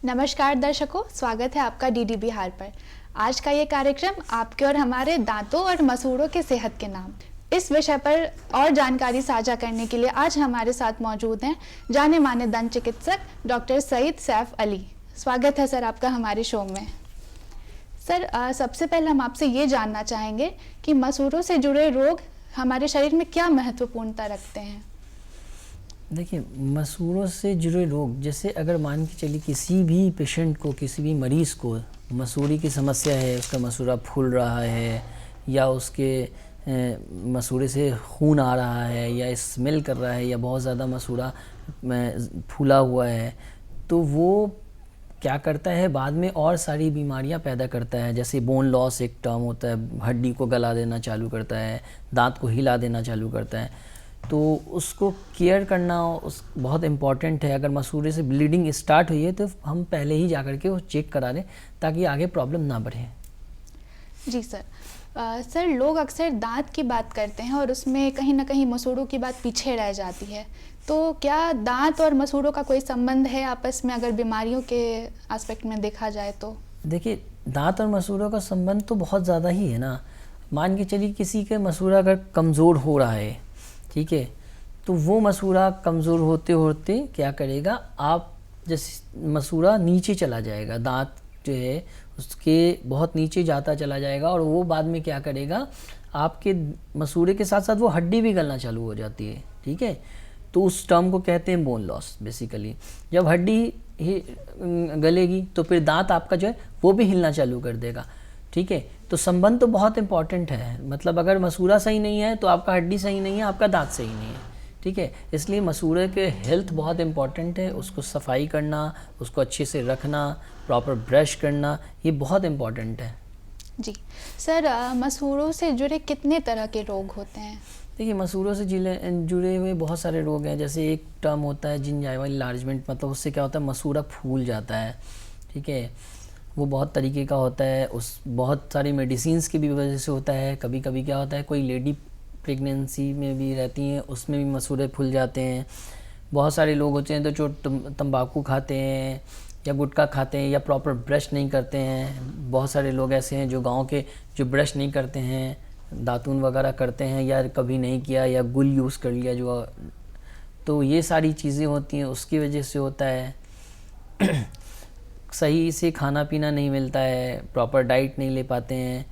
नमस्कार दर्शकों, स्वागत है आपका डीडी बिहार पर। आज का ये कार्यक्रम आपके और हमारे दांतों और मसूड़ों के सेहत के नाम, इस विषय पर और जानकारी साझा करने के लिए आज हमारे साथ मौजूद हैं जाने माने दंत चिकित्सक डॉक्टर सईद सैफ अली। स्वागत है सर आपका हमारे शो में। सर सबसे पहले हम आपसे ये जानना चाहेंगे कि मसूड़ों से जुड़े रोग हमारे शरीर में क्या महत्वपूर्णता रखते हैं। देखिए, मसूड़ों से जुड़े रोग, जैसे अगर मान के चलिए किसी भी पेशेंट को, किसी भी मरीज़ को मसूड़ी की समस्या है, उसका मसूड़ा फूल रहा है या उसके मसूड़े से खून आ रहा है या स्मेल कर रहा है या बहुत ज़्यादा मसूड़ा फूला हुआ है, तो वो क्या करता है बाद में और सारी बीमारियां पैदा करता है। जैसे बोन लॉस एक टर्म होता है, हड्डी को गला देना चालू करता है, दांत को हिला देना चालू करता है। तो उसको केयर करना उस बहुत इम्पॉर्टेंट है। अगर मसूड़े से ब्लीडिंग स्टार्ट हुई है तो हम पहले ही जा कर के वो चेक करा लें ताकि आगे प्रॉब्लम ना बढ़े। जी सर। सर लोग अक्सर दांत की बात करते हैं और उसमें कहीं ना कहीं मसूड़ों की बात पीछे रह जाती है, तो क्या दांत और मसूड़ों का कोई संबंध है आपस में, अगर बीमारियों के एस्पेक्ट में देखा जाए तो? देखिए, दांत और मसूड़ों का संबंध तो बहुत ज़्यादा ही है ना। मान के चलिए किसी के मसूड़ा अगर कमज़ोर हो रहा है, ठीक है, तो वो मसूड़ा कमज़ोर होते होते क्या करेगा, आप जैसे मसूड़ा नीचे चला जाएगा, दांत जो है उसके बहुत नीचे जाता चला जाएगा और वो बाद में क्या करेगा, आपके मसूड़े के साथ साथ वो हड्डी भी गलना चालू हो जाती है, ठीक है। तो उस टर्म को कहते हैं बोन लॉस बेसिकली। जब हड्डी ही गलेगी तो फिर दांत आपका जो है वो भी हिलना चालू कर देगा, ठीक है। तो संबंध तो बहुत इंपॉर्टेंट है। मतलब अगर मसूड़ा सही नहीं है तो आपका हड्डी सही नहीं है, आपका दांत सही नहीं है, ठीक है। इसलिए मसूड़े के हेल्थ बहुत इंपॉर्टेंट है। उसको सफाई करना, उसको अच्छे से रखना, प्रॉपर ब्रश करना, ये बहुत इंपॉर्टेंट है। जी सर, मसूड़ों से जुड़े कितने तरह के रोग होते हैं? देखिए, मसूड़ों से जुड़े हुए बहुत सारे रोग हैं। जैसे एक टर्म होता है जिंजाइवल इन्लार्जमेंट, मतलब उससे क्या होता है, मसूड़ा फूल जाता है, ठीक है। वो बहुत तरीके का होता है, उस बहुत सारी मेडिसिन्स की भी वजह से होता है। कभी कभी क्या होता है, कोई लेडी प्रेगनेंसी में भी रहती हैं, उसमें भी मसूड़े फूल जाते हैं। बहुत सारे लोग होते हैं तो जो तंबाकू खाते हैं या गुटखा खाते हैं या प्रॉपर ब्रश नहीं करते हैं। बहुत सारे लोग ऐसे हैं जो गांव के जो ब्रश नहीं करते हैं, दातून वगैरह करते हैं या कभी नहीं किया या गुल यूज़ कर लिया जो, तो ये सारी चीज़ें होती हैं, उसकी वजह से होता है। सही से खाना पीना नहीं मिलता है, प्रॉपर डाइट नहीं ले पाते हैं,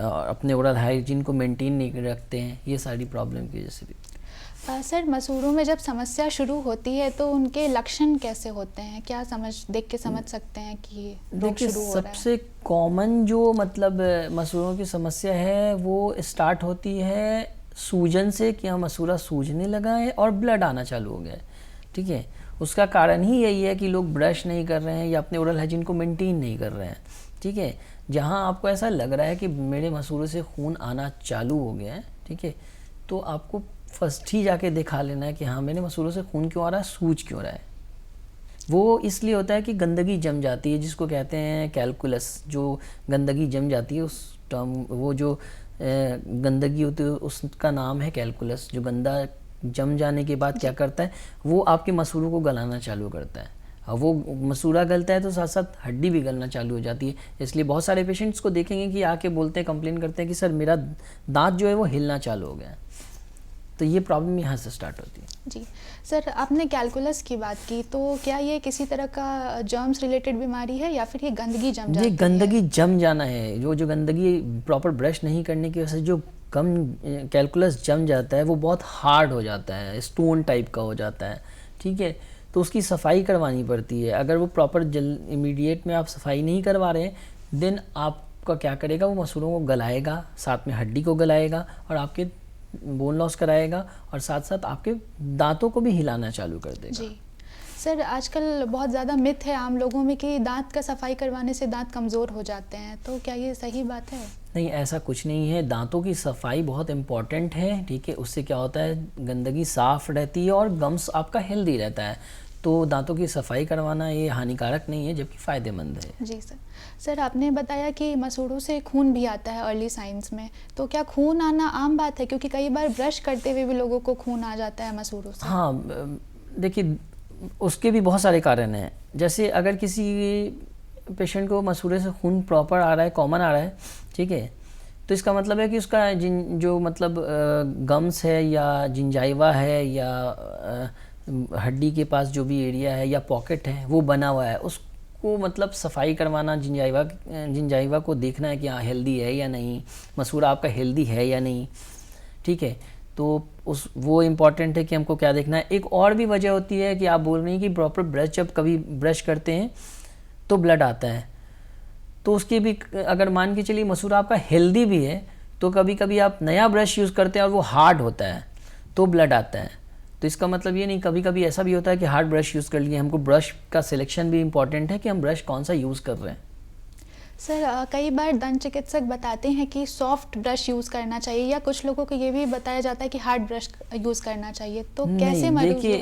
अपने ओरल हाइजीन को मेंटेन नहीं रखते हैं, ये सारी प्रॉब्लम की वजह से भी। सर मसूड़ों में जब समस्या शुरू होती है तो उनके लक्षण कैसे होते हैं? क्या देख के समझ सकते हैं कि रोग शुरू हो रहा है? सबसे कॉमन जो मतलब मसूड़ों की समस्या है वो स्टार्ट होती है सूजन से, कि हाँ मसूड़ा सूजने लगा है और ब्लड आना चालू हो गया है, ठीक है। उसका कारण ही यही है कि लोग ब्रश नहीं कर रहे हैं या अपने ओरल हाइजीन को मेंटेन नहीं कर रहे हैं, ठीक है। जहाँ आपको ऐसा लग रहा है कि मेरे मसूड़े से खून आना चालू हो गया है, ठीक है, तो आपको फर्स्ट ही जाके दिखा लेना है कि हाँ मेरे मसूड़ों से खून क्यों आ रहा है, सूज क्यों रहा है। वो इसलिए होता है कि गंदगी जम जाती है, जिसको कहते हैं कैलकुलस। जो गंदगी जम जाती है उस टर्म, वो जो गंदगी होती है उसका नाम है कैलकुलस। जो गंदा जम जाने के बाद क्या करता है, वो आपके मसूड़ों को गलाना चालू करता है। अब वो मसूड़ा गलता है तो साथ साथ हड्डी भी गलना चालू हो जाती है। इसलिए बहुत सारे पेशेंट्स को देखेंगे कि आके बोलते हैं, कंप्लेन करते हैं कि सर मेरा दांत जो है वो हिलना चालू हो गया है। तो ये प्रॉब्लम यहाँ से स्टार्ट होती है। जी सर, आपने कैलकुलस की बात की, तो क्या ये किसी तरह का जर्म्स रिलेटेड बीमारी है या फिर ये गंदगी जम जाती है? ये गंदगी जम जाना है। जो गंदगी प्रॉपर ब्रश नहीं करने की वजह से जो कम कैलकुलस जम जाता है वो बहुत हार्ड हो जाता है, स्टोन टाइप का हो जाता है, ठीक है। तो उसकी सफाई करवानी पड़ती है। अगर वो प्रॉपर इमीडिएट में आप सफाई नहीं करवा रहे हैं देन आपका क्या करेगा, वो मसूड़ों को गलाएगा, साथ में हड्डी को गलाएगा और आपके बोन लॉस कराएगा और साथ साथ आपके दांतों को भी हिलाना चालू कर देगा। जी सर, आजकल बहुत ज़्यादा मिथ है आम लोगों में कि दांत का सफाई करवाने से दांत कमज़ोर हो जाते हैं, तो क्या ये सही बात है? नहीं, ऐसा कुछ नहीं है। दांतों की सफाई बहुत इम्पॉर्टेंट है, ठीक है। उससे क्या होता है, गंदगी साफ रहती है और गम्स आपका हेल्दी रहता है। तो दांतों की सफाई करवाना ये हानिकारक नहीं है, जबकि फ़ायदेमंद है। जी सर। सर आपने बताया कि मसूड़ों से खून भी आता है अर्ली साइंस में, तो क्या खून आना आम बात है? क्योंकि कई बार ब्रश करते हुए भी लोगों को खून आ जाता है मसूड़ों से। हाँ, देखिए उसके भी बहुत सारे कारण हैं। जैसे अगर किसी पेशेंट को मसूड़े से खून प्रॉपर आ रहा है, कॉमन आ रहा है, ठीक है, तो इसका मतलब है कि उसका जो मतलब गम्स है या जिंजाइवा है या हड्डी के पास जो भी एरिया है या पॉकेट है वो बना हुआ है, उसको मतलब सफाई करवाना, जिंजाइवा को देखना है कि हाँ हेल्दी है या नहीं, मसूड़ा आपका हेल्दी है या नहीं, ठीक है। तो वो इम्पॉर्टेंट है कि हमको क्या देखना है। एक और भी वजह होती है कि आप बोल रही हैं कि प्रॉपर ब्रश, जब कभी ब्रश करते हैं तो ब्लड आता है, तो उसकी भी अगर मान के चलिए मसूड़ा आपका हेल्दी भी है तो कभी कभी आप नया ब्रश यूज़ करते हैं और वो हार्ड होता है तो ब्लड आता है। तो इसका मतलब ये नहीं, कभी कभी ऐसा भी होता है कि हार्ड ब्रश यूज़ कर लिए। हमको ब्रश का सिलेक्शन भी इम्पॉर्टेंट है कि हम ब्रश कौन सा यूज़ कर रहे हैं। सर कई बार दंत चिकित्सक बताते हैं कि सॉफ्ट ब्रश यूज़ करना चाहिए, या कुछ लोगों को ये भी बताया जाता है कि हार्ड ब्रश यूज़ करना चाहिए, तो कैसे मरीज? देखिए,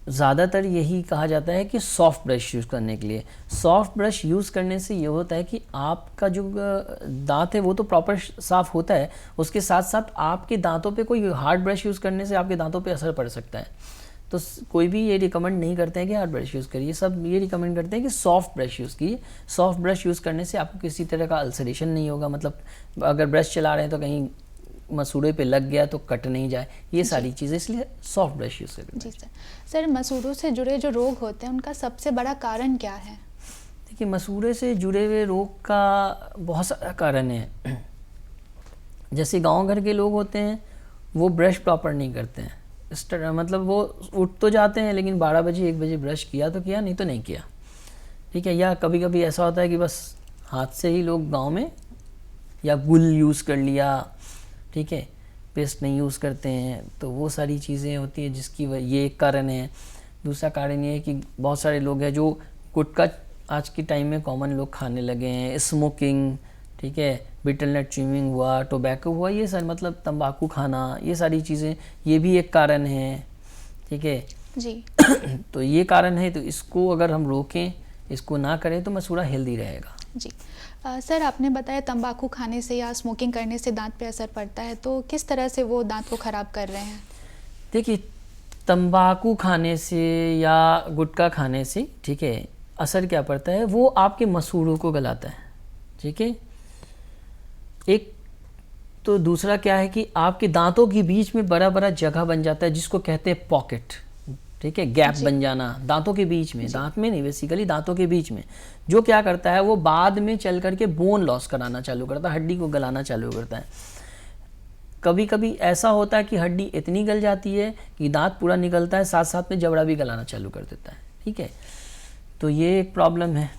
ज़्यादातर यही कहा जाता है कि सॉफ्ट ब्रश यूज़ करने के लिए। सॉफ्ट ब्रश यूज़ करने से ये होता है कि आपका जो दांत है वो तो प्रॉपर साफ़ होता है, उसके साथ साथ आपके दांतों पे कोई हार्ड ब्रश यूज़ करने से आपके दांतों पे असर पड़ सकता है। तो कोई भी ये रिकमेंड नहीं करते हैं कि हार्ड ब्रश यूज़ करिए, सब ये रिकमेंड करते हैं कि सॉफ्ट ब्रश यूज़ कीजिए। सॉफ्ट ब्रश यूज़ करने से आपको किसी तरह का अल्सरेशन नहीं होगा, मतलब अगर ब्रश चला रहे हैं तो कहीं मसूड़े पे लग गया तो कट नहीं जाए, ये सारी चीज़ें, इसलिए सॉफ्ट ब्रश यूज़ करें। जी सर, मसूड़ों से जुड़े जो रोग होते हैं उनका सबसे बड़ा कारण क्या है? देखिए, मसूड़े से जुड़े हुए रोग का बहुत सारा कारण है। जैसे गांव घर के लोग होते हैं वो ब्रश प्रॉपर नहीं करते हैं, मतलब वो उठ तो जाते हैं लेकिन 12 बजे 1 बजे ब्रश किया तो किया, नहीं तो नहीं किया, ठीक है। या कभी कभी ऐसा होता है कि बस हाथ से ही लोग गांव में या गुल यूज़ कर लिया, ठीक है, पेस्ट नहीं यूज़ करते हैं, तो वो सारी चीज़ें होती हैं जिसकी ये एक कारण है। दूसरा कारण ये है कि बहुत सारे लोग हैं जो गुटखा आज के टाइम में कॉमन लोग खाने लगे हैं, स्मोकिंग, ठीक है, बिटल नट च्यूइंग हुआ, टोबैको हुआ, ये सर मतलब तंबाकू खाना, ये सारी चीज़ें, ये भी एक कारण है, ठीक है जी। तो ये कारण है, तो इसको अगर हम रोकें, इसको ना करें तो मसूड़ा हेल्दी रहेगा। जी सर, आपने बताया तंबाकू खाने से या स्मोकिंग करने से दांत पे असर पड़ता है, तो किस तरह से वो दांत को ख़राब कर रहे हैं? देखिए, तंबाकू खाने से या गुटखा खाने से, ठीक है, असर क्या पड़ता है, वो आपके मसूड़ों को गलाता है, ठीक है। एक तो दूसरा क्या है कि आपके दांतों के बीच में बड़ा बड़ा जगह बन जाता है जिसको कहते हैं पॉकेट, ठीक है, गैप बन जाना दांतों के बीच में, दांत में नहीं, बेसिकली दांतों के बीच में, जो क्या करता है वो बाद में चल करके बोन लॉस कराना चालू करता है, हड्डी को गलाना चालू करता है। कभी कभी ऐसा होता है कि हड्डी इतनी गल जाती है कि दांत पूरा निकलता है, साथ साथ में जबड़ा भी गलाना चालू कर देता है, ठीक है। तो ये एक प्रॉब्लम है।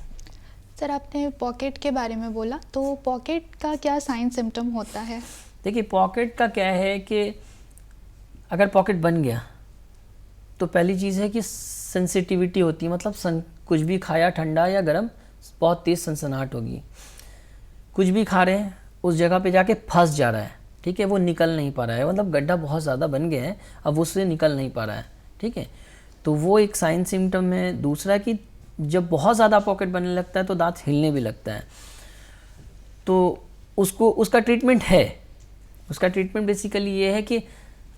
सर, आपने पॉकेट के बारे में बोला, तो पॉकेट का क्या साइन सिम्टम होता है? देखिए, पॉकेट का क्या है कि अगर पॉकेट बन गया तो पहली चीज़ है कि सेंसिटिविटी होती है, मतलब कुछ भी खाया ठंडा या गर्म बहुत तेज़ सनसनाहट होगी। कुछ भी खा रहे हैं उस जगह पे जाके फंस जा रहा है, ठीक है, वो निकल नहीं पा रहा है, मतलब गड्ढा बहुत ज़्यादा बन गया है, अब उससे निकल नहीं पा रहा है, ठीक है। तो वो एक साइन सिम्टम है। दूसरा कि जब बहुत ज़्यादा पॉकेट बनने लगता है तो दांत हिलने भी लगता है, तो उसका ट्रीटमेंट है। उसका ट्रीटमेंट बेसिकली ये है कि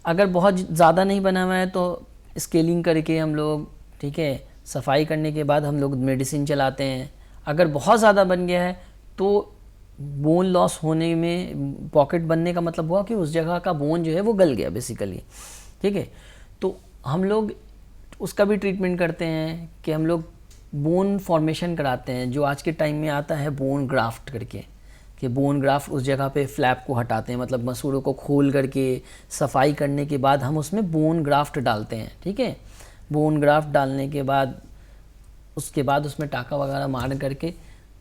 अगर बहुत ज़्यादा नहीं बना हुआ है तो स्केलिंग करके हम लोग, ठीक है, सफाई करने के बाद हम लोग मेडिसिन चलाते हैं। अगर बहुत ज़्यादा बन गया है तो बोन लॉस होने में, पॉकेट बनने का मतलब हुआ कि उस जगह का बोन जो है वो गल गया बेसिकली, ठीक है। तो हम लोग उसका भी ट्रीटमेंट करते हैं कि हम लोग बोन फॉर्मेशन कराते हैं, जो आज के टाइम में आता है बोन ग्राफ्ट करके, कि बोन ग्राफ्ट उस जगह पे फ्लैप को हटाते हैं, मतलब मसूड़ों को खोल करके सफाई करने के बाद हम उसमें बोन ग्राफ्ट डालते हैं, ठीक है। बोन ग्राफ्ट डालने के बाद उसके बाद उसमें टाका वगैरह मार करके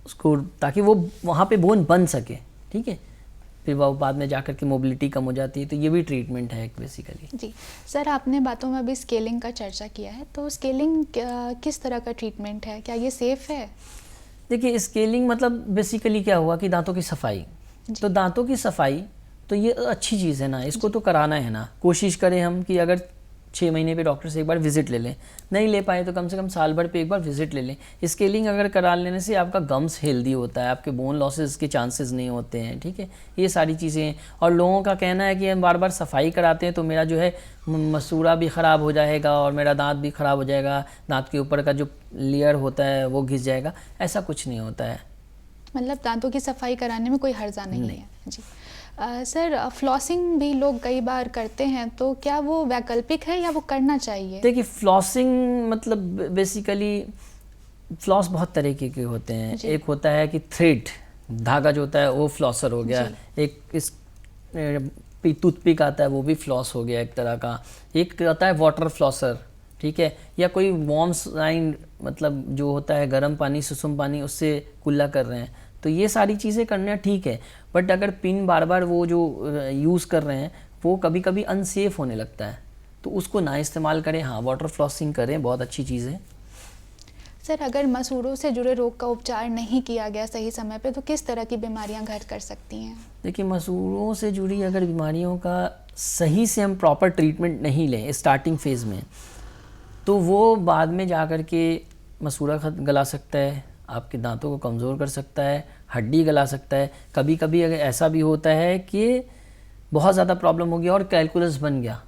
उसको, ताकि वो वहाँ पे बोन बन सके, ठीक है। फिर वो बाद में जाकर के मोबिलिटी कम हो जाती है, तो ये भी ट्रीटमेंट है बेसिकली। जी सर, आपने बातों में अभी स्केलिंग का चर्चा किया है, तो स्केलिंग किस तरह का ट्रीटमेंट है, क्या ये सेफ है? देखिए, स्केलिंग मतलब बेसिकली क्या हुआ कि दांतों की सफाई, तो दांतों की सफाई तो ये अच्छी चीज़ है ना, इसको तो कराना है ना। कोशिश करें हम कि अगर 6 महीने पे डॉक्टर से एक बार विजिट ले लें, नहीं ले पाए तो कम से कम साल भर पे एक बार विजिट ले लें। स्केलिंग अगर करा लेने से आपका गम्स हेल्दी होता है, आपके बोन लॉसेस के चांसेस नहीं होते हैं, ठीक है। ये सारी चीज़ें हैं। और लोगों का कहना है कि हम बार बार सफाई कराते हैं तो मेरा जो है मसूड़ा भी ख़राब हो जाएगा और मेरा दांत भी ख़राब हो जाएगा, दांत के ऊपर का जो लेयर होता है वो घिस जाएगा। ऐसा कुछ नहीं होता है। मतलब दांतों की सफाई कराने में कोई हर्जा नहीं है जी। सर फ्लॉसिंग भी लोग कई बार करते हैं, तो क्या वो वैकल्पिक है या वो करना चाहिए? देखिए फ्लॉसिंग मतलब बेसिकली फ्लॉस बहुत तरीके के होते हैं। एक होता है कि थ्रेड, धागा जो होता है वो फ्लॉसर हो गया, एक इस टूथपिक आता है वो भी फ्लॉस हो गया एक तरह का, एक आता है वाटर फ्लॉसर, ठीक है, या कोई वार्म साइन मतलब जो होता है गर्म पानी सुसुम पानी उससे कुल्ला कर रहे हैं, तो ये सारी चीज़ें करना ठीक है। बट अगर पिन बार बार वो जो यूज़ कर रहे हैं वो कभी कभी अनसेफ होने लगता है, तो उसको ना इस्तेमाल करें। हाँ, वाटर फ्लॉसिंग करें, बहुत अच्छी चीज़ है। सर अगर मसूड़ों से जुड़े रोग का उपचार नहीं किया गया सही समय पे, तो किस तरह की बीमारियां घर कर सकती हैं? देखिए मसूड़ों से जुड़ी अगर बीमारियों का सही से हम प्रॉपर ट्रीटमेंट नहीं लें स्टार्टिंग फेज़ में, तो वो बाद में जा कर के मसूड़ा गला सकता है, आपके दांतों को कमज़ोर कर सकता है, हड्डी गला सकता है। कभी कभी अगर ऐसा भी होता है कि बहुत ज़्यादा प्रॉब्लम हो गया और कैलकुलस बन गया,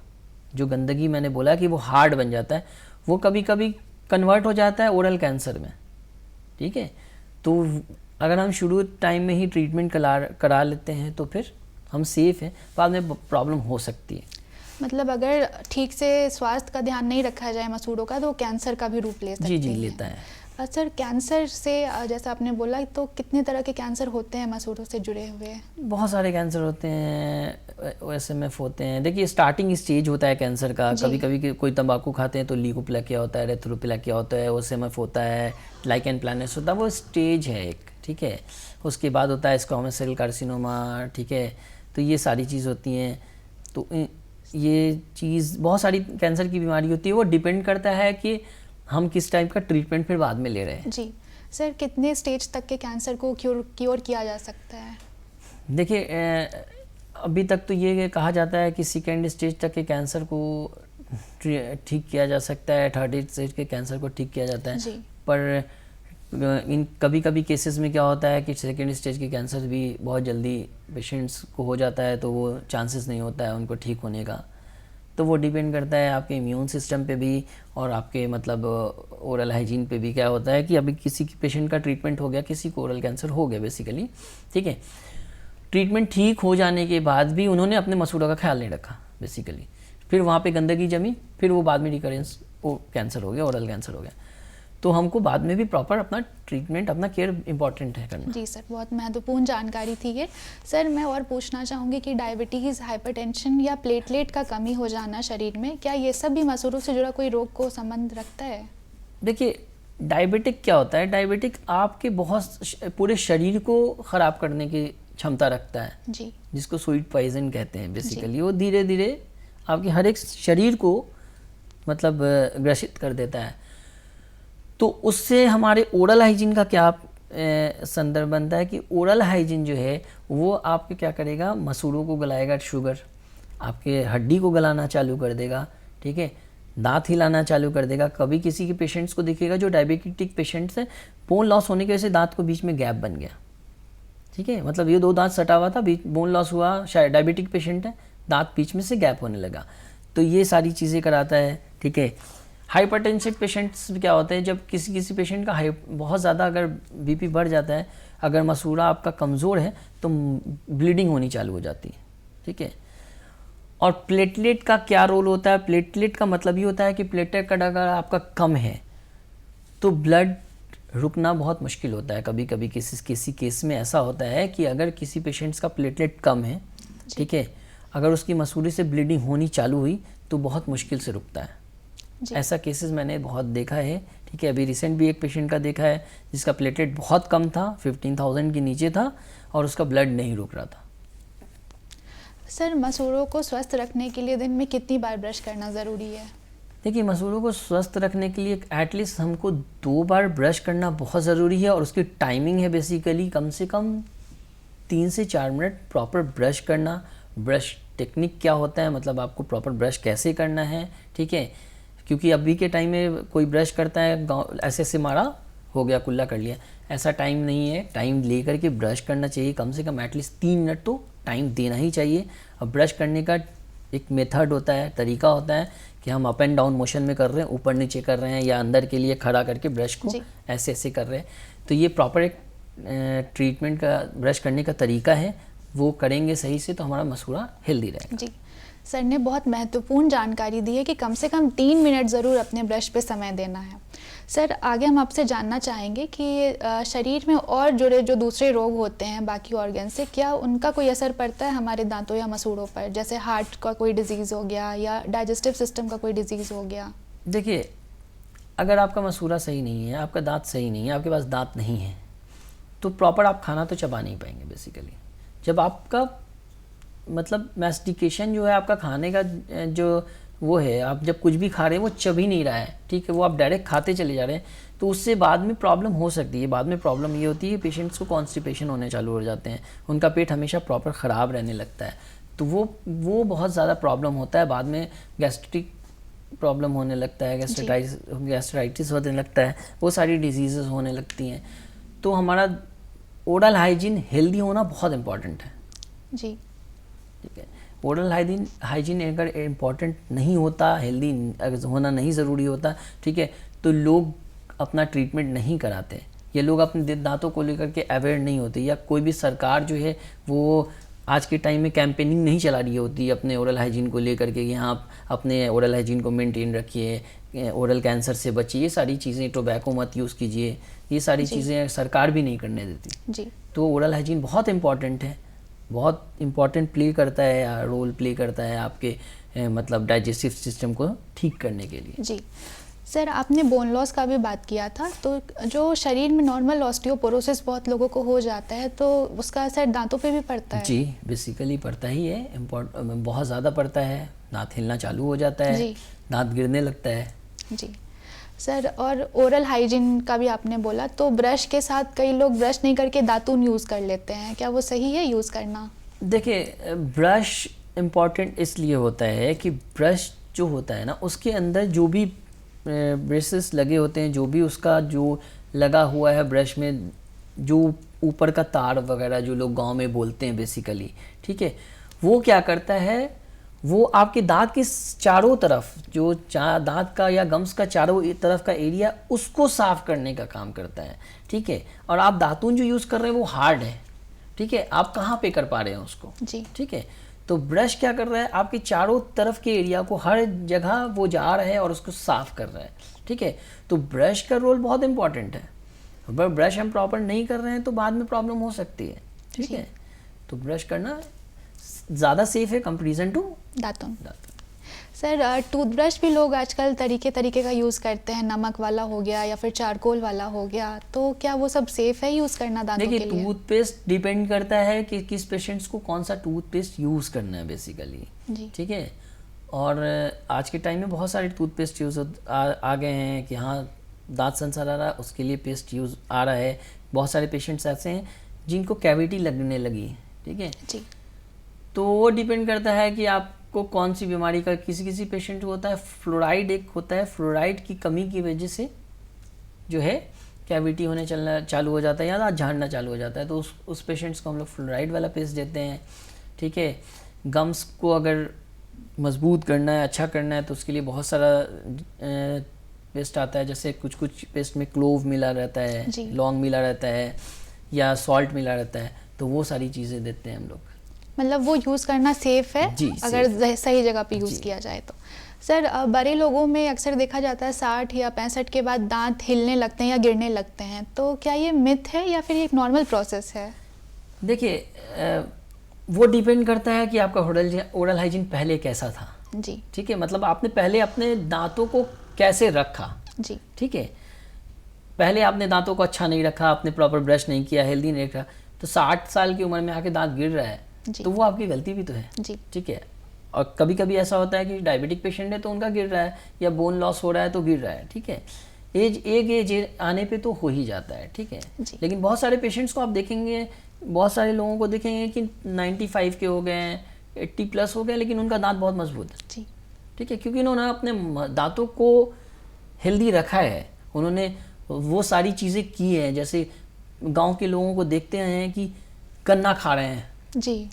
जो गंदगी मैंने बोला कि वो हार्ड बन जाता है, वो कभी कभी कन्वर्ट हो जाता है ओरल कैंसर में, ठीक है। तो अगर हम शुरू टाइम में ही ट्रीटमेंट करा लेते हैं तो फिर हम सेफ हैं, बाद में प्रॉब्लम हो सकती है। मतलब अगर ठीक से स्वास्थ्य का ध्यान नहीं रखा जाए मसूड़ों का, तो कैंसर का भी रूप ले सकते हैं। जी लेता है। सर कैंसर से जैसा आपने बोला, तो कितने तरह के कैंसर होते हैं मसूड़ों से जुड़े हुए? बहुत सारे कैंसर होते हैं, OSMF होते हैं। देखिए स्टार्टिंग स्टेज होता है कैंसर का, कभी कभी कोई तंबाकू खाते हैं तो ल्यूकोप्लाकिया होता है, एरिथ्रोप्लाकिया होता है, OSMF होता है, लाइकेन प्लैनस होता है, वो स्टेज है एक, ठीक है। उसके बाद होता है स्क्वामस सेल कार्सिनोमा, ठीक है। तो ये सारी चीज़ होती हैं। तो ये चीज़ बहुत सारी कैंसर की बीमारी होती है, वो डिपेंड करता है कि हम किस टाइप का ट्रीटमेंट फिर बाद में ले रहे हैं। जी सर, कितने स्टेज तक के कैंसर को क्योर किया जा सकता है? देखिए अभी तक तो ये कहा जाता है कि सेकेंड स्टेज तक के कैंसर को ठीक किया जा सकता है, थर्ड स्टेज के कैंसर को ठीक किया जाता है जी। पर इन कभी कभी केसेस में क्या होता है कि सेकेंड स्टेज के कैंसर भी बहुत जल्दी पेशेंट्स को हो जाता है, तो वो चांसेस नहीं होता है उनको ठीक होने का। तो वो डिपेंड करता है आपके इम्यून सिस्टम पे भी और आपके मतलब ओरल हाइजीन पे भी। क्या होता है कि अभी किसी पेशेंट का ट्रीटमेंट हो गया, किसी को ओरल कैंसर हो गया बेसिकली, ठीक है, ट्रीटमेंट ठीक हो जाने के बाद भी उन्होंने अपने मसूड़ों का ख्याल नहीं रखा बेसिकली, फिर वहाँ पे गंदगी जमी, फिर वो बाद में रिकरेंस वो कैंसर हो गया, ओरल कैंसर हो गया। तो हमको बाद में भी प्रॉपर अपना ट्रीटमेंट, अपना केयर इंपॉर्टेंट है करना। जी सर, बहुत महत्वपूर्ण जानकारी थी ये। सर मैं और पूछना चाहूँगी कि डायबिटीज़, हाइपरटेंशन या प्लेटलेट का कमी हो जाना शरीर में, क्या ये सब भी मसूड़ों से जुड़ा कोई रोग को संबंध रखता है? देखिए डायबिटिक क्या होता है, डायबिटिक आपके बहुत पूरे शरीर को ख़राब करने की क्षमता रखता है जी, जिसको स्वीट पॉइजन कहते हैं बेसिकली। वो धीरे धीरे आपके हर एक शरीर को मतलब ग्रसित कर देता है। तो उससे हमारे ओरल हाइजीन का क्या संदर्भ बनता है कि ओरल हाइजीन जो है वो आपके क्या करेगा, मसूड़ों को गलाएगा, शुगर आपके हड्डी को गलाना चालू कर देगा, ठीक है, दांत हिलाना चालू कर देगा। कभी किसी के पेशेंट्स को देखिएगा जो डायबिटिक पेशेंट्स हैं, बोन लॉस होने की वजह से दांत को बीच में गैप बन गया, ठीक है, मतलब ये 2 दांत सटा हुआ था, बोन लॉस हुआ, शायद डायबिटिक पेशेंट है, दांत बीच में से गैप होने लगा। तो ये सारी चीज़ें कराता है, ठीक है। हाइपरटेंसिव पेशेंट्स क्या होते हैं, जब किसी पेशेंट का बहुत ज़्यादा अगर बीपी बढ़ जाता है, अगर मसूड़ा आपका कमज़ोर है तो ब्लीडिंग होनी चालू हो जाती है, ठीक है। और प्लेटलेट का क्या रोल होता है, प्लेटलेट का मतलब ये होता है कि प्लेटलेट का अगर आपका कम है तो ब्लड रुकना बहुत मुश्किल होता है। कभी कभी किसी केस में ऐसा होता है कि अगर किसी पेशेंट्स का प्लेटलेट कम है, ठीक है, अगर उसकी मसूड़े से ब्लीडिंग होनी चालू हुई तो बहुत मुश्किल से रुकता है। ऐसा केसेस मैंने बहुत देखा है, ठीक है। अभी रिसेंट भी एक पेशेंट का देखा है जिसका प्लेटलेट बहुत कम था, 15,000 के नीचे था और उसका ब्लड नहीं रुक रहा था। सर मसूड़ों को स्वस्थ रखने के लिए दिन में कितनी बार ब्रश करना ज़रूरी है? देखिए मसूड़ों को स्वस्थ रखने के लिए एटलीस्ट हमको 2 बार ब्रश करना बहुत ज़रूरी है और उसकी टाइमिंग है बेसिकली कम से कम 3 से 4 मिनट प्रॉपर ब्रश करना, ब्रश टेक्निक क्या होता है, मतलब आपको प्रॉपर ब्रश कैसे करना है, ठीक है। क्योंकि अभी के टाइम में कोई ब्रश करता है गाँव ऐसे मारा हो गया, कुल्ला कर लिया, ऐसा टाइम नहीं है। टाइम लेकर के ब्रश करना चाहिए, कम से कम एटलीस्ट 3 मिनट तो टाइम देना ही चाहिए। अब ब्रश करने का एक मेथड होता है, तरीका होता है कि हम अप एंड डाउन मोशन में कर रहे हैं, ऊपर नीचे कर रहे हैं, या अंदर के लिए खड़ा करके ब्रश को ऐसे ऐसे कर रहे हैं। तो ये प्रॉपर एक ट्रीटमेंट का ब्रश करने का तरीका है, वो करेंगे सही से तो हमारा मसूड़ा हेल्दी रहेगा। जी, सर ने बहुत महत्वपूर्ण जानकारी दी है कि कम से कम 3 मिनट ज़रूर अपने ब्रश पे समय देना है। सर आगे हम आपसे जानना चाहेंगे कि शरीर में और जुड़े जो दूसरे रोग होते हैं बाकी ऑर्गन से, क्या उनका कोई असर पड़ता है हमारे दांतों या मसूड़ों पर, जैसे हार्ट का कोई डिजीज़ हो गया या डाइजेस्टिव सिस्टम का कोई डिजीज़ हो गया? देखिए, अगर आपका मसूड़ा सही नहीं है, आपका दांत सही नहीं है, आपके पास दांत नहीं है, तो प्रॉपर आप खाना तो चबा नहीं पाएंगे बेसिकली। जब आपका मतलब मैस्टिकेशन जो है, आपका खाने का जो वो है, आप जब कुछ भी खा रहे हैं वो चब ही नहीं रहा है, ठीक है, वो आप डायरेक्ट खाते चले जा रहे हैं, तो उससे बाद में प्रॉब्लम हो सकती है। बाद में प्रॉब्लम ये होती है पेशेंट्स को कॉन्स्टिपेशन होने चालू हो जाते हैं, उनका पेट हमेशा प्रॉपर ख़राब रहने लगता है, तो वो बहुत ज़्यादा प्रॉब्लम होता है। बाद में गैस्ट्रिक प्रॉब्लम होने लगता है, गैस्ट्राइटिस होने लगता है, वो सारी डिजीज़ होने लगती हैं। तो हमारा ओरल हाइजीन हेल्दी होना बहुत इम्पॉर्टेंट है। जी, ठीक है, ओरल हाइजीन अगर इम्पॉर्टेंट नहीं होता, हेल्दी होना नहीं ज़रूरी होता, ठीक है, तो लोग अपना ट्रीटमेंट नहीं कराते, या लोग अपने दांतों को लेकर के अवेयर नहीं होते, या कोई भी सरकार जो है वो आज के टाइम में कैंपेनिंग नहीं चला रही होती अपने ओरल हाइजीन को लेकर के, यहाँ आप अपने ओरल हाइजीन को मेंटेन रखिए, ओरल कैंसर से बचिए, ये सारी चीज़ें, टोबैको मत यूज़ कीजिए, ये सारी चीज़ें सरकार भी नहीं करने देती। जी, तो ओरल हाइजीन बहुत इम्पॉर्टेंट है, बहुत इम्पॉर्टेंट प्ले करता है, रोल प्ले करता है आपके मतलब डाइजेस्टिव सिस्टम को ठीक करने के लिए। जी। सर आपने बोन लॉस का भी बात किया था, तो जो शरीर में नॉर्मल ऑस्टियोपोरोसिस बहुत लोगों को हो जाता है, तो उसका असर दांतों पे भी पड़ता है? जी, बेसिकली पड़ता ही है, बहुत ज़्यादा पड़ता है, दांत हिलना चालू हो जाता है, दांत गिरने लगता है। जी सर, और ओरल हाइजीन का भी आपने बोला, तो ब्रश के साथ कई लोग ब्रश नहीं करके दातून यूज़ कर लेते हैं, क्या वो सही है यूज़ करना? देखिए, ब्रश इम्पॉर्टेंट इसलिए होता है कि ब्रश जो होता है ना, उसके अंदर जो भी ब्रेसेस लगे होते हैं, जो भी उसका जो लगा हुआ है ब्रश में, जो ऊपर का तार वगैरह जो लोग गांव में बोलते हैं बेसिकली, ठीक है, वो क्या करता है, वो आपके दांत के चारों तरफ जो दांत का या गम्स का चारों तरफ का एरिया, उसको साफ करने का काम करता है, ठीक है। और आप दातून जो यूज़ कर रहे हैं वो हार्ड है, ठीक है, आप कहाँ पे कर पा रहे हैं उसको, जी, ठीक है। तो ब्रश क्या कर रहा है, आपके चारों तरफ के एरिया को हर जगह वो जा रहा है और उसको साफ कर रहा है, ठीक है। तो ब्रश का रोल बहुत इंपॉर्टेंट है। अगर ब्रश हम प्रॉपर नहीं कर रहे हैं तो बाद में प्रॉब्लम हो सकती है, ठीक है। तो ब्रश करना ज़्यादा सेफ है कंपेरिजन टू दातुन। सर टूथब्रश भी लोग आजकल तरीके का यूज़ करते हैं, नमक वाला हो गया या फिर चारकोल वाला हो गया, तो क्या वो सब सेफ है यूज़ करना दांतों के लिए? देखिए, टूथपेस्ट डिपेंड करता है कि किस पेशेंट्स को कौन सा टूथपेस्ट यूज़ करना है बेसिकली, ठीक है। और आज के टाइम में बहुत सारे टूथपेस्ट यूज़ आ गए हैं कि हाँ दांत सेंसर आ रहा है, उसके लिए पेस्ट यूज़ आ रहा है। बहुत सारे पेशेंट्स ऐसे हैं जिनको कैविटी लगने लगी, ठीक है जी। तो वो डिपेंड करता है कि आपको कौन सी बीमारी का, किसी पेशेंट को होता है फ्लोराइड, एक होता है फ्लोराइड की कमी की वजह से जो है कैविटी होने चलना चालू हो जाता है या दांत झाड़ना चालू हो जाता है, तो उस पेशेंट्स को हम लोग फ्लोराइड वाला पेस्ट देते हैं, ठीक है। गम्स को अगर मजबूत करना है, अच्छा करना है, तो उसके लिए बहुत सारा पेस्ट आता है, जैसे कुछ पेस्ट में क्लोव मिला रहता है, लौंग मिला रहता है या सॉल्ट मिला रहता है, तो वो सारी चीज़ें देते हैं हम लोग। मतलब वो यूज़ करना सेफ़ है जी, अगर सही जगह पे यूज़ किया जाए तो। सर बड़े लोगों में अक्सर देखा जाता है 60 या 65 के बाद दांत हिलने लगते हैं या गिरने लगते हैं, तो क्या ये मिथ है या फिर एक नॉर्मल प्रोसेस है? देखिए, वो डिपेंड करता है कि आपका ओरल हाइजीन पहले कैसा था, जी, ठीक है। मतलब आपने पहले अपने दांतों को कैसे रखा, जी, ठीक है। पहले आपने दांतों को अच्छा नहीं रखा, आपने प्रॉपर ब्रश नहीं किया, हेल्दी नहीं रखा, तो 60 साल की उम्र में आके दांत गिर रहा है, तो वो आपकी गलती भी तो है, जी, ठीक है। और कभी कभी ऐसा होता है कि डायबिटिक पेशेंट है तो उनका गिर रहा है, या बोन लॉस हो रहा है तो गिर रहा है, ठीक है। एज आने पे तो हो ही जाता है, ठीक है। लेकिन बहुत सारे पेशेंट्स को आप देखेंगे, बहुत सारे लोगों को देखेंगे कि 95 के हो गए हैं, 80 प्लस हो गए लेकिन उनका दांत बहुत मजबूत है। जी ठीक है, क्योंकि उन्होंने अपने दांतों को हेल्दी रखा है, उन्होंने वो सारी चीज़ें की हैं। जैसे गांव के लोगों को देखते हैं कि गन्ना खा रहे हैं, जी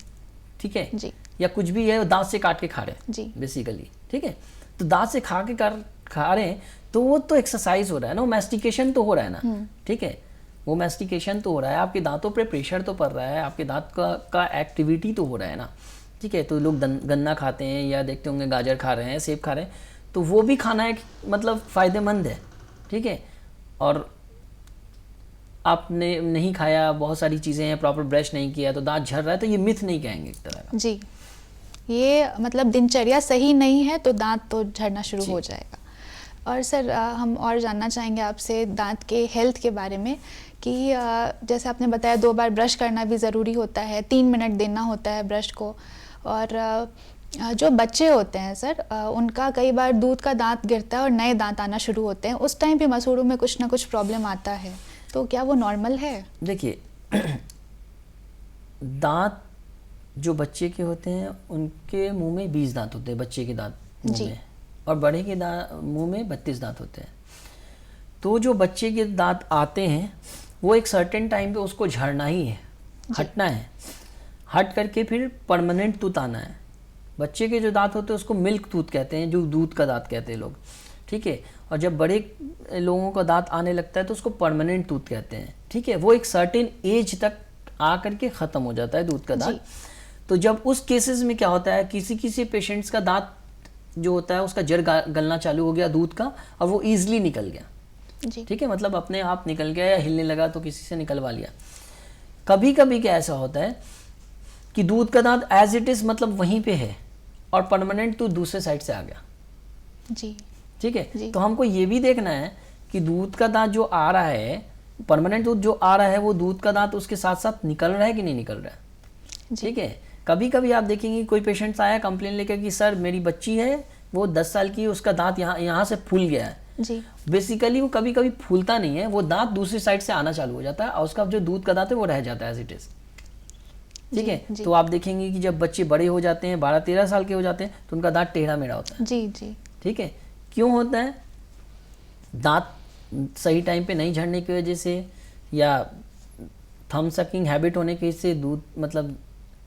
ठीक है, जी या कुछ भी है दांत से काट के खा रहे हैं जी बेसिकली, ठीक है। तो दांत से खा रहे हैं तो वो तो एक्सरसाइज हो रहा है ना, वो मैस्टिकेशन तो हो रहा है ना, ठीक है, वो मैस्टिकेशन तो हो रहा है, आपके दांतों पे प्रेशर तो पड़ रहा है, आपके दांत का एक्टिविटी तो हो रहा है ना, ठीक है। तो लोग गन्ना खाते हैं या देखते होंगे गाजर खा रहे हैं, सेब खा रहे हैं, तो वो भी खाना एक मतलब फ़ायदेमंद है, ठीक है। और आपने नहीं खाया, बहुत सारी चीज़ें हैं, प्रॉपर ब्रश नहीं किया तो दांत झड़ रहा है, तो ये मिथ नहीं कहेंगे एक तरह का। जी, ये मतलब दिनचर्या सही नहीं है तो दांत तो झड़ना शुरू जी। हो जाएगा। और सर हम और जानना चाहेंगे आपसे दांत के हेल्थ के बारे में कि जैसे आपने बताया 2 बार ब्रश करना भी ज़रूरी होता है, 3 मिनट देना होता है ब्रश को। और जो बच्चे होते हैं सर, उनका कई बार दूध का दांत गिरता है और नए दांत आना शुरू होते हैं, उस टाइम भी मसूड़ों में कुछ ना कुछ प्रॉब्लम आता है, तो क्या वो नॉर्मल है? देखिए दांत जो बच्चे के होते हैं उनके मुंह में 20 दांत होते हैं, बच्चे के दांत मुंह जी। में, और बड़े के मुंह में 32 दांत होते हैं। तो जो बच्चे के दांत आते हैं वो एक सर्टेन टाइम पे उसको झड़ना ही है, हटना है, हट करके फिर परमानेंट टूथ आना है। बच्चे के जो दांत होते हैं उसको मिल्क टूथ कहते हैं, जो दूध का दांत कहते हैं लोग, ठीक है। और जब बड़े लोगों का दांत आने लगता है तो उसको परमानेंट टूथ कहते हैं, ठीक है। वो एक सर्टेन एज तक आ करके ख़त्म हो जाता है दूध का दांत। तो जब उस केसेस में क्या होता है, किसी किसी पेशेंट्स का दांत जो होता है उसका जड़ गलना चालू हो गया दूध का, और वो ईजिली निकल गया, जी ठीक है, मतलब अपने आप निकल गया या हिलने लगा तो किसी से निकलवा लिया। कभी कभी क्या ऐसा होता है कि दूध का दांत एज इट इज़ मतलब वहीं पे है और परमानेंट तो दूसरे साइड से आ गया, जी ठीक है। जी। तो हमको ये भी देखना है कि दूध का दांत जो आ रहा है, परमानेंट दूध जो आ रहा है, वो दूध का दांत उसके साथ साथ निकल रहा है कि नहीं निकल रहा है, जी। ठीक है। कभी कभी आप देखेंगे कोई पेशेंट्स आया कंप्लेन लेकर कि सर मेरी बच्ची है, वो 10 साल की, उसका दांत यहाँ से फूल गया है। जी बेसिकली वो कभी कभी फूलता नहीं है, वो दांत दूसरी साइड से आना चालू हो जाता है और उसका जो दूध का दांत है वो रह जाता है एज इट इज, ठीक है। जी। तो आप देखेंगे कि जब बच्चे बड़े हो जाते हैं, 12-13 साल के हो जाते हैं, तो उनका दांत टेढ़ा मेढ़ा होता है, जी जी ठीक है। क्यों होता है? दांत सही टाइम पे नहीं झड़ने की वजह से, या थंब सकिंग हैबिट होने की वजह से, दूध मतलब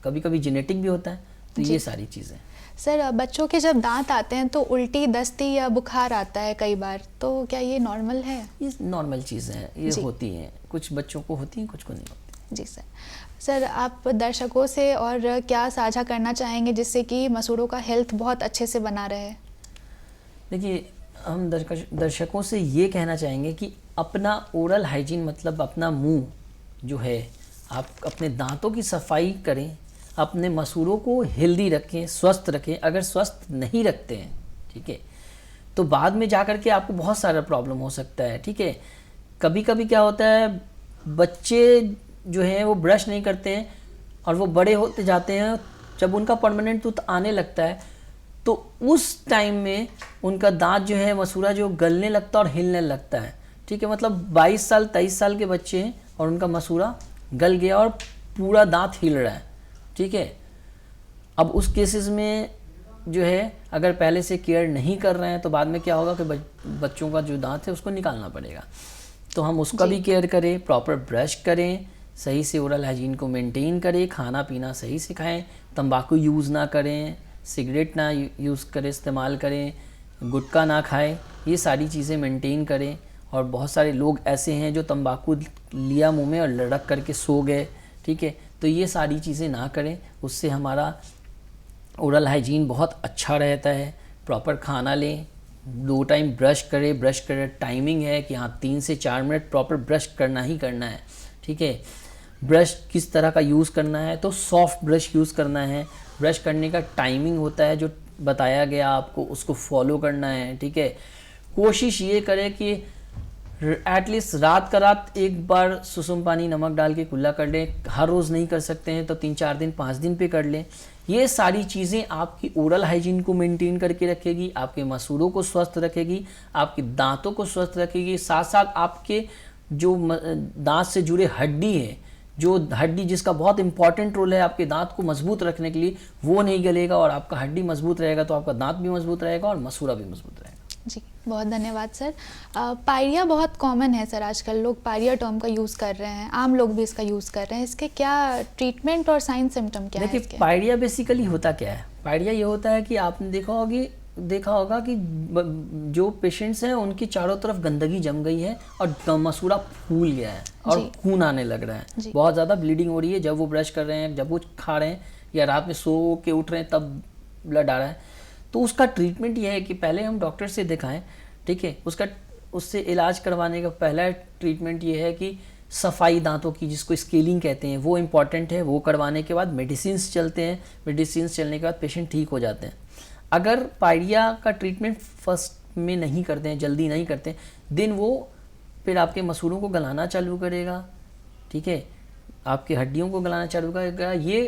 कभी कभी जेनेटिक भी होता है, तो ये सारी चीज़ें। सर, बच्चों के जब दांत आते हैं तो उल्टी, दस्ती या बुखार आता है कई बार, तो क्या ये नॉर्मल है? ये नॉर्मल चीज़ें हैं, ये जी। होती हैं, कुछ बच्चों को होती हैं, कुछ को नहीं होती। जी सर। सर, आप दर्शकों से और क्या साझा करना चाहेंगे जिससे कि मसूड़ों का हेल्थ बहुत अच्छे से बना रहे? देखिए, हम दर्शकों से ये कहना चाहेंगे कि अपना ओरल हाइजीन मतलब अपना मुंह जो है, आप अपने दांतों की सफाई करें, अपने मसूड़ों को हेल्दी रखें, स्वस्थ रखें। अगर स्वस्थ नहीं रखते हैं, ठीक है, तो बाद में जा कर के आपको बहुत सारा प्रॉब्लम हो सकता है, ठीक है। कभी कभी क्या होता है, बच्चे जो हैं वो ब्रश नहीं करते हैं और वो बड़े होते जाते हैं, जब उनका परमानेंट टूथ आने लगता है तो उस टाइम में उनका दांत जो है, मसूड़ा जो गलने लगता है और हिलने लगता है, ठीक है। मतलब 22 साल 23 साल के बच्चे हैं और उनका मसूड़ा गल गया और पूरा दांत हिल रहा है, ठीक है। अब उस केसेस में जो है, अगर पहले से केयर नहीं कर रहे हैं तो बाद में क्या होगा कि बच्चों का जो दांत है उसको निकालना पड़ेगा। तो हम उसका भी केयर करें, प्रॉपर ब्रश करें, सही से ओरल हाइजीन को मेंटेन करें, खाना पीना सही से खाएं, तंबाकू यूज़ ना करें, सिगरेट ना यूज़ करें, इस्तेमाल करें, गुटखा ना खाएं, ये सारी चीज़ें मेंटेन करें। और बहुत सारे लोग ऐसे हैं जो तंबाकू लिया मुंह में और लड़क करके सो गए, ठीक है। तो ये सारी चीज़ें ना करें, उससे हमारा ओरल हाइजीन बहुत अच्छा रहता है। प्रॉपर खाना लें, 2 टाइम ब्रश करें, टाइमिंग है कि हाँ 3 से 4 मिनट प्रॉपर ब्रश करना ही करना है, ठीक है। ब्रश किस तरह का यूज़ करना है, तो सॉफ्ट ब्रश यूज़ करना है। ब्रश करने का टाइमिंग होता है जो बताया गया आपको, उसको फॉलो करना है, ठीक है। कोशिश ये करें कि एटलीस्ट रात का रात एक बार सुसुम पानी नमक डाल के कुल्ला कर लें। हर रोज़ नहीं कर सकते हैं तो 3-4 दिन 5 दिन पे कर लें। ये सारी चीज़ें आपकी ओरल हाइजीन को मेंटेन करके रखेगी, आपके मसूड़ों को स्वस्थ रखेगी, आपके दांतों को स्वस्थ रखेगी, साथ साथ आपके जो दांत से जुड़े हड्डी है, जो हड्डी जिसका बहुत इंपॉर्टेंट रोल है आपके दांत को मजबूत रखने के लिए, वो नहीं गलेगा और आपका हड्डी मजबूत रहेगा तो आपका दांत भी मजबूत रहेगा और मसूड़ा भी मजबूत रहेगा। जी, बहुत धन्यवाद सर। पायरिया बहुत कॉमन है सर, आजकल लोग पायरिया टर्म का यूज़ कर रहे हैं, आम लोग भी इसका यूज़ कर रहे हैं। इसके क्या ट्रीटमेंट और साइन सिम्टम क्या है देखिए, इसके? पायरिया बेसिकली होता क्या है? पायरिया ये होता है कि आपने देखा होगा कि जो पेशेंट्स हैं उनकी चारों तरफ गंदगी जम गई है और मसूड़ा फूल गया है और खून आने लग रहा है, बहुत ज़्यादा ब्लीडिंग हो रही है। जब वो ब्रश कर रहे हैं, जब वो खा रहे हैं या रात में सो के उठ रहे हैं तब ब्लड आ रहा है। तो उसका ट्रीटमेंट ये है कि पहले हम डॉक्टर से दिखाएं, ठीक है। उससे इलाज करवाने का पहला ट्रीटमेंट ये है कि सफाई दांतों की, जिसको स्केलिंग कहते हैं, वो इम्पॉर्टेंट है। वो करवाने के बाद मेडिसिन्स चलते हैं, मेडिसिन्स चलने के बाद पेशेंट ठीक हो जाते हैं। अगर पायरिया का ट्रीटमेंट फर्स्ट में नहीं करते हैं, जल्दी नहीं करते हैं, देन वो फिर आपके मसूड़ों को गलाना चालू करेगा, ठीक है, आपकी हड्डियों को गलाना चालू करेगा। ये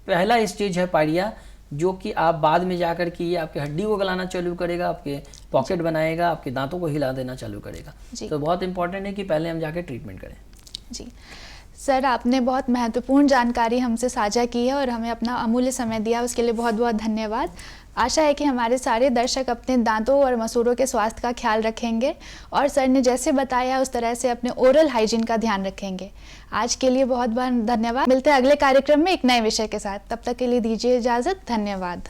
पहला स्टेज है पायरिया, जो कि आप बाद में जाकर के ये आपके हड्डी को गलाना चालू करेगा, आपके पॉकेट बनाएगा, आपके दांतों को हिला देना चालू करेगा। तो बहुत इंपॉर्टेंट है कि पहले हम जाकर ट्रीटमेंट करें। जी सर, आपने बहुत महत्वपूर्ण जानकारी हमसे साझा की है और हमें अपना अमूल्य समय दिया, उसके लिए बहुत बहुत धन्यवाद। आशा है कि हमारे सारे दर्शक अपने दांतों और मसूड़ों के स्वास्थ्य का ख्याल रखेंगे और सर ने जैसे बताया उस तरह से अपने ओरल हाइजीन का ध्यान रखेंगे। आज के लिए बहुत बहुत धन्यवाद। मिलते हैं अगले कार्यक्रम में एक नए विषय के साथ, तब तक के लिए दीजिए इजाज़त। धन्यवाद।